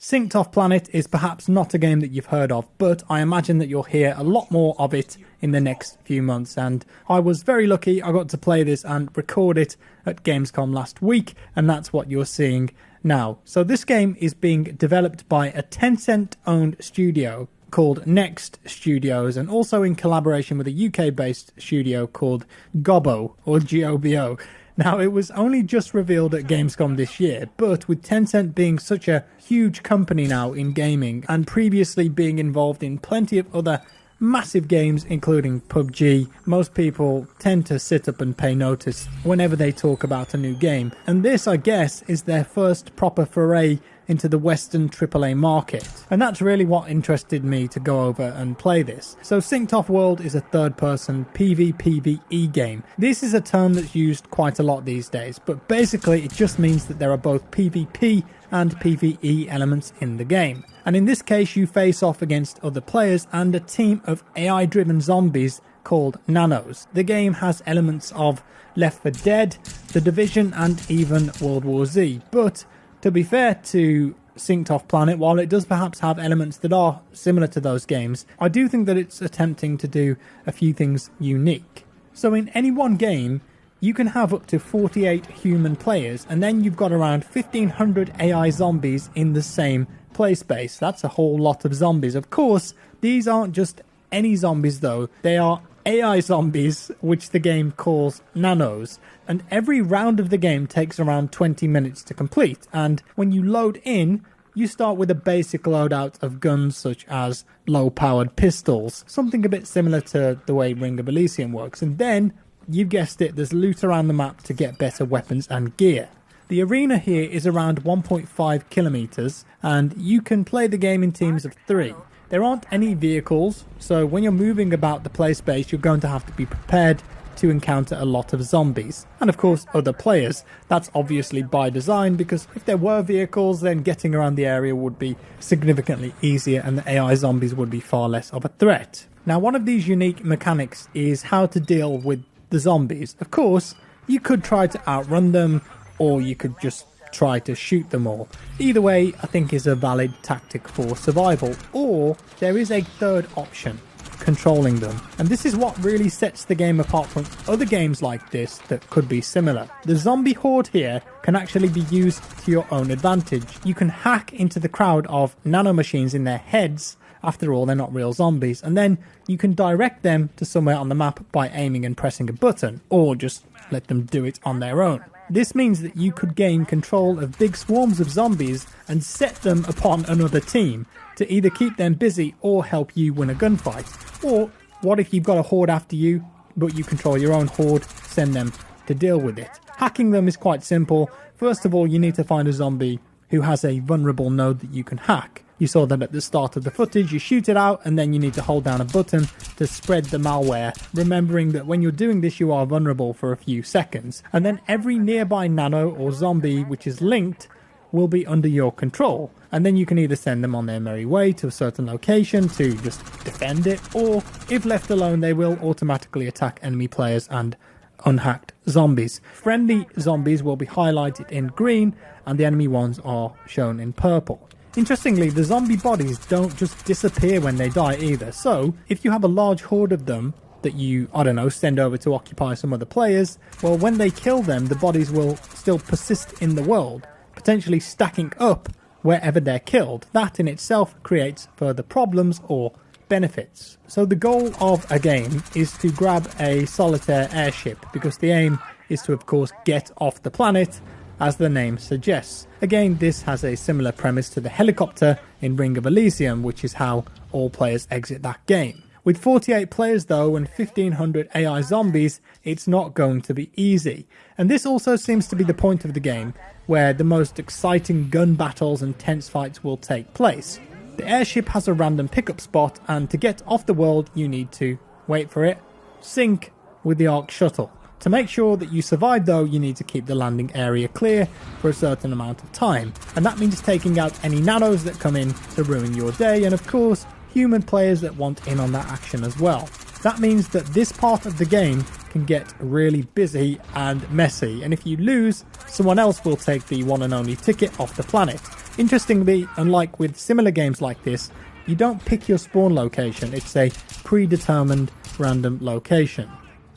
Synced Off Planet is perhaps not a game that you've heard of, but I imagine that you'll hear a lot more of it in the next few months, and I was very lucky I got to play this and record it at Gamescom last week, and that's what you're seeing now. So this game is being developed by a Tencent-owned studio called Next Studios, and also in collaboration with a UK-based studio called Gobbo, or G-O-B-O. Now, it was only just revealed at Gamescom this year, but with Tencent being such a huge company now in gaming, and previously being involved in plenty of other massive games, including PUBG, most people tend to sit up and pay notice whenever they talk about a new game. And this, I guess, is their first proper foray into the Western AAA market. And that's really what interested me to go over and play this. So Synced Off World is a third-person PvPvE game. This is a term that's used quite a lot these days, but basically it just means that there are both PvP and PvE elements in the game. And in this case, you face off against other players and a team of AI-driven zombies called Nanos. The game has elements of Left 4 Dead, The Division, and even World War Z. But to be fair to Synced Off Planet, while it does perhaps have elements that are similar to those games, I do think that it's attempting to do a few things unique. So in any one game, you can have up to 48 human players, and then you've got around 1,500 AI zombies in the same play space. That's a whole lot of zombies. Of course, these aren't just any zombies though, they are AI zombies, which the game calls Nanos, and every round of the game takes around 20 minutes to complete, and when you load in, you start with a basic loadout of guns such as low-powered pistols, something a bit similar to the way Ring of Elysium works, and then, you've guessed it, there's loot around the map to get better weapons and gear. The arena here is around 1.5 kilometers, and you can play the game in teams of 3. There aren't any vehicles, so when you're moving about the play space, you're going to have to be prepared to encounter a lot of zombies. And of course, other players. That's obviously by design, because if there were vehicles, then getting around the area would be significantly easier, and the AI zombies would be far less of a threat. Now, one of these unique mechanics is how to deal with the zombies. Of course, you could try to outrun them, or you could just try to shoot them all. Either way, I think, is a valid tactic for survival. Or there is a third option, controlling them. And this is what really sets the game apart from other games like this that could be similar. The zombie horde here can actually be used to your own advantage. You can hack into the crowd of nanomachines in their heads. After all, they're not real zombies. And then you can direct them to somewhere on the map by aiming and pressing a button, or just let them do it on their own. This means that you could gain control of big swarms of zombies and set them upon another team to either keep them busy or help you win a gunfight. Or what if you've got a horde after you, but you control your own horde, send them to deal with it. Hacking them is quite simple. First of all, you need to find a zombie who has a vulnerable node that you can hack. You saw that at the start of the footage. You shoot it out, and then you need to hold down a button to spread the malware, remembering that when you're doing this you are vulnerable for a few seconds. And then every nearby nano or zombie which is linked will be under your control, and then you can either send them on their merry way to a certain location to just defend it, or if left alone they will automatically attack enemy players and unhacked zombies. Friendly zombies will be highlighted in green, and the enemy ones are shown in purple. Interestingly, the zombie bodies don't just disappear when they die either, so if you have a large horde of them that you, send over to occupy some other players, well, when they kill them, the bodies will still persist in the world, potentially stacking up wherever they're killed. That in itself creates further problems or benefits. So the goal of a game is to grab a solitaire airship, because the aim is to, of course, get off the planet, as the name suggests. Again, this has a similar premise to the helicopter in Ring of Elysium, which is how all players exit that game. With 48 players though and 1,500 AI zombies, it's not going to be easy. And this also seems to be the point of the game, where the most exciting gun battles and tense fights will take place. The airship has a random pickup spot, and to get off the world you need to, wait for it, sync with the Ark shuttle. To make sure that you survive though, you need to keep the landing area clear for a certain amount of time, and that means taking out any nanos that come in to ruin your day, and of course human players that want in on that action as well. That means that this part of the game can get really busy and messy, and if you lose, someone else will take the one and only ticket off the planet. Interestingly, unlike with similar games like this, you don't pick your spawn location, it's a predetermined random location.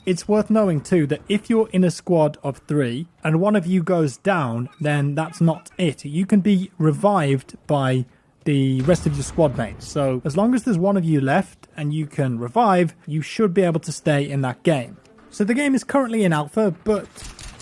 It's worth knowing too that if you're in a squad of 3 and one of you goes down, then that's not it. You can be revived by the rest of your squad mates. So as long as there's one of you left and you can revive, you should be able to stay in that game. So the game is currently in alpha, but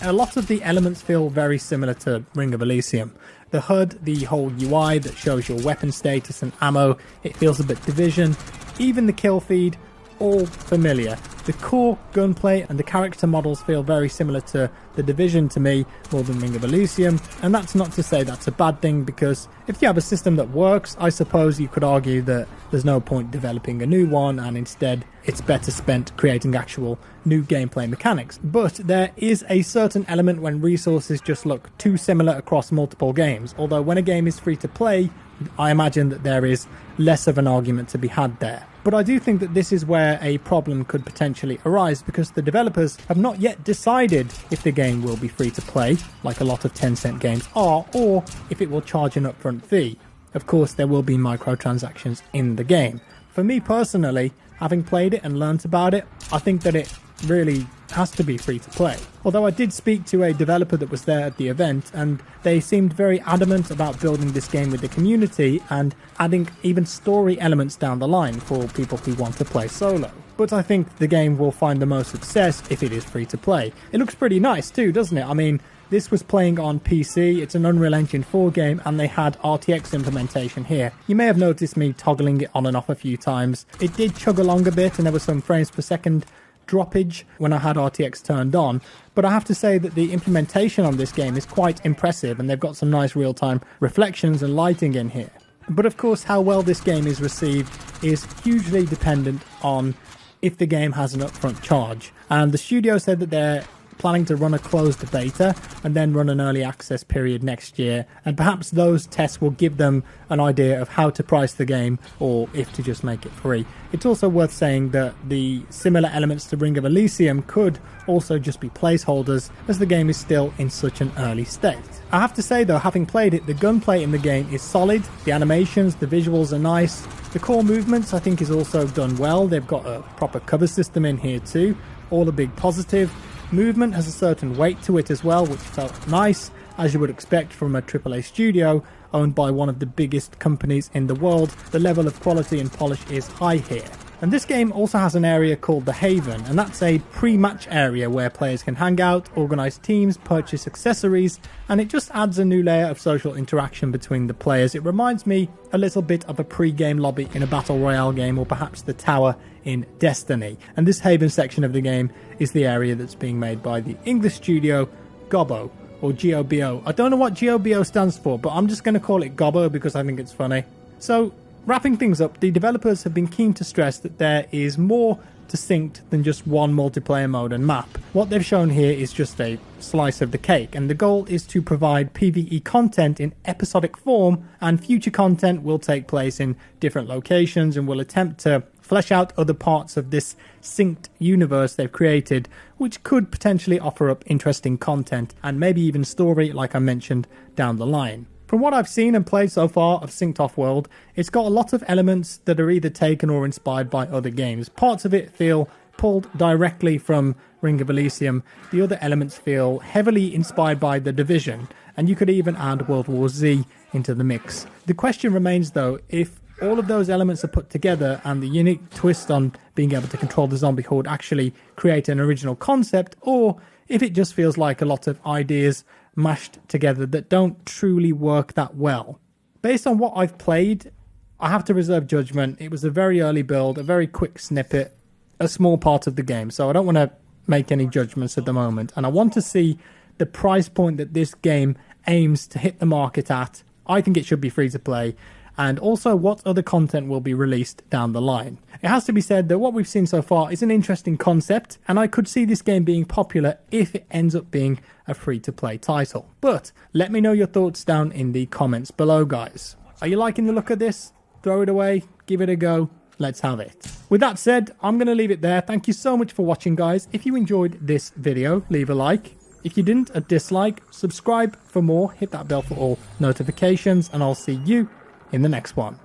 a lot of the elements feel very similar to Ring of Elysium. The HUD, the whole UI that shows your weapon status and ammo, it feels a bit Division. Even the kill feed, all familiar. The core gunplay and the character models feel very similar to The Division to me, more than Ring of Elysium, and that's not to say that's a bad thing, because if you have a system that works, I suppose you could argue that there's no point developing a new one, and instead it's better spent creating actual new gameplay mechanics. But there is a certain element when resources just look too similar across multiple games, although when a game is free to play, I imagine that there is less of an argument to be had there. But I do think that this is where a problem could potentially arise, because the developers have not yet decided if the game will be free to play, like a lot of Tencent games are, or if it will charge an upfront fee. Of course, there will be microtransactions in the game. For me personally, having played it and learnt about it, I think that it really has to be free to play. Although I did speak to a developer that was there at the event, and they seemed very adamant about building this game with the community and adding even story elements down the line for people who want to play solo. But I think the game will find the most success if it is free to play. It looks pretty nice too, doesn't it? I mean, this was playing on PC, it's an Unreal Engine 4 game, and they had RTX implementation here. You may have noticed me toggling it on and off a few times. It did chug along a bit, and there was some frames per second droppage when I had RTX turned on, but I have to say that the implementation on this game is quite impressive, and they've got some nice real-time reflections and lighting in here. But of course, how well this game is received is hugely dependent on if the game has an upfront charge, and the studio said that they're planning to run a closed beta and then run an early access period next year, and perhaps those tests will give them an idea of how to price the game or if to just make it free. It's also worth saying that the similar elements to Ring of Elysium could also just be placeholders, as the game is still in such an early state. I have to say though, having played it, the gunplay in the game is solid, the animations, the visuals are nice, the core movements I think is also done well. They've got a proper cover system in here too, all a big positive. Movement has a certain weight to it as well, which felt nice, as you would expect from a AAA studio owned by one of the biggest companies in the world. The level of quality and polish is high here. And this game also has an area called the Haven, and that's a pre-match area where players can hang out, organise teams, purchase accessories, and it just adds a new layer of social interaction between the players. It reminds me a little bit of a pre-game lobby in a Battle Royale game, or perhaps the Tower in Destiny. And this Haven section of the game is the area that's being made by the English studio Gobbo, or G-O-B-O. I don't know what G-O-B-O stands for, but I'm just going to call it Gobbo because I think it's funny. So, wrapping things up, the developers have been keen to stress that there is more to Synced than just one multiplayer mode and map. What they've shown here is just a slice of the cake, and the goal is to provide PvE content in episodic form, and future content will take place in different locations and will attempt to flesh out other parts of this Synced universe they've created, which could potentially offer up interesting content and maybe even story, like I mentioned, down the line. From what I've seen and played so far of Synced Offworld, it's got a lot of elements that are either taken or inspired by other games. Parts of it feel pulled directly from Ring of Elysium, the other elements feel heavily inspired by The Division, and you could even add World War Z into the mix. The question remains though, if all of those elements are put together and the unique twist on being able to control the zombie horde actually create an original concept, or if it just feels like a lot of ideas mashed together that don't truly work that well. Based on what I've played, I have to reserve judgment. It was a very early build, a very quick snippet, a small part of the game, so I don't want to make any judgments at the moment, and I want to see the price point that this game aims to hit the market at. I think it should be free to play, and also what other content will be released down the line. It has to be said that what we've seen so far is an interesting concept, and I could see this game being popular if it ends up being a free-to-play title. But let me know your thoughts down in the comments below, guys. Are you liking the look of this? Throw it away, give it a go, let's have it. With that said, I'm going to leave it there. Thank you so much for watching, guys. If you enjoyed this video, leave a like. If you didn't, a dislike, subscribe for more, hit that bell for all notifications, and I'll see you in the next one.